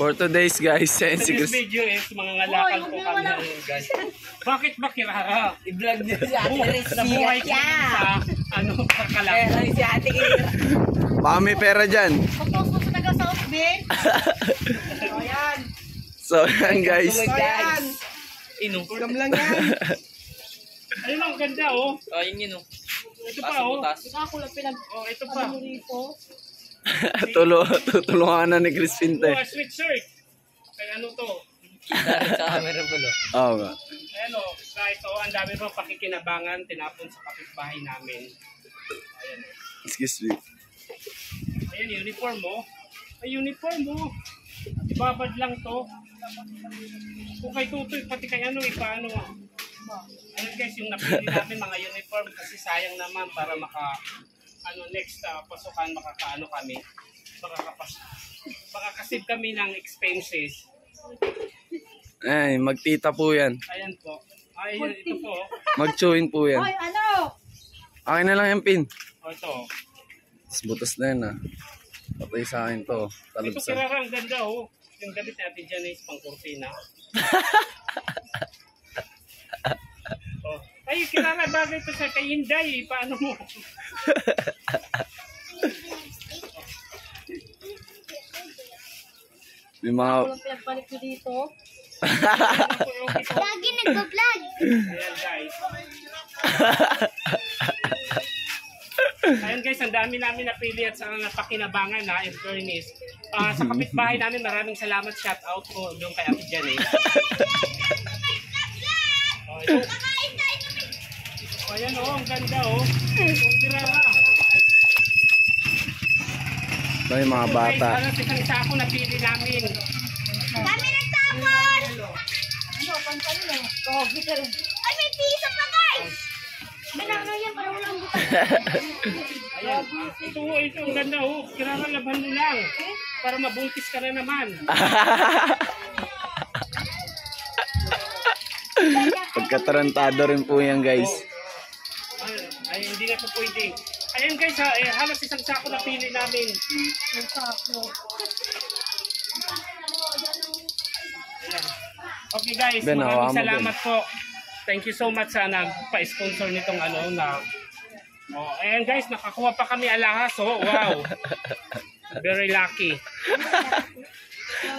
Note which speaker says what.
Speaker 1: For today's guys,
Speaker 2: This video is mga ngalakal po kami ngayon guys. Bakit ba Kirara?
Speaker 3: I-vlog niyo si Ate Rizia.
Speaker 2: Nabuhay ko sa kakalak.
Speaker 3: Si Ate Rizia.
Speaker 1: baka may pera dyan.
Speaker 3: Pagpos mo sa taga-South Bay. Ayan.
Speaker 1: So yan guys.
Speaker 3: Ayan.
Speaker 2: Inukam lang yan. Ayun ang ganda oh.
Speaker 3: Ayun yun oh.
Speaker 2: Ito pa oh.
Speaker 3: Ako lang pinag...
Speaker 2: Oh, ito pa.
Speaker 1: Tutulungan na ni Crispin
Speaker 2: Oh,
Speaker 1: te.
Speaker 2: sweet shirt. Kaya ano to?
Speaker 3: Sa camera pala.
Speaker 1: Oo nga.
Speaker 2: Ayan o, guys, ang dami pang pakikinabangan tinapon sa kapitbahay namin. Ayan o.
Speaker 1: Excuse me.
Speaker 2: Ayan, uniform mo. Ay, uniform mo. Ibabad lang to. Kung kay Tutoy, pati kay ano, ipaano. Ayan guys, yung napili namin mga uniform kasi sayang naman para next pasukan makakaano kami. Makakasave kami ng expenses.
Speaker 1: Ay, magtita po yan.
Speaker 2: Ayan po. Ayan, ito po.
Speaker 1: Mag-chewin po yan.
Speaker 3: Hoy, ano?
Speaker 1: Akin na lang yung pin.
Speaker 2: O, ito.
Speaker 1: Tapos butas na yan ah. Patay sa akin to.
Speaker 2: Ito
Speaker 1: Talabsan.
Speaker 2: Kirara, ang ganda oh. Yung gamit natin dyan is pang kurtina. Oh. Ay, Kirara, bagay ito sa kay Inday. Paano mo?
Speaker 1: May mga...
Speaker 3: Walang pinagpalit ko dito.
Speaker 2: Lagi
Speaker 3: nagpa-vlog.
Speaker 2: Ayan guys. Ayan guys, ang dami namin napili at sa napakinabangan na in fairness. Sa kapitbahay namin, maraming salamat. Shout out po doon kay Ate Janet. Ayan oh, ang ganda oh. Kirara.
Speaker 1: May mga bata.
Speaker 2: Guys, isang sako napili namin.
Speaker 3: Kami nagtapon! Ano, pantalon eh. Oh, kita rin. Ay, may piso pa guys! May nakaw yan, parang walang buta.
Speaker 2: Ayan. Ito, ang ganda oh. Kirara, laban mo lang. Para mabuntis ka na naman.
Speaker 1: Pagkatarantado rin po yan guys.
Speaker 2: Ay, hindi na ito pwede. Ayan guys, halos isang sako na pili namin.
Speaker 3: Ang sako.
Speaker 2: Ayan. Okay guys,
Speaker 1: Ben, hawakan
Speaker 2: maraming
Speaker 1: mo,
Speaker 2: salamat po. Thank you so much sa nagpa-sponsor nitong ayan guys, nakakuha pa kami alahas. Oh, wow. Very lucky.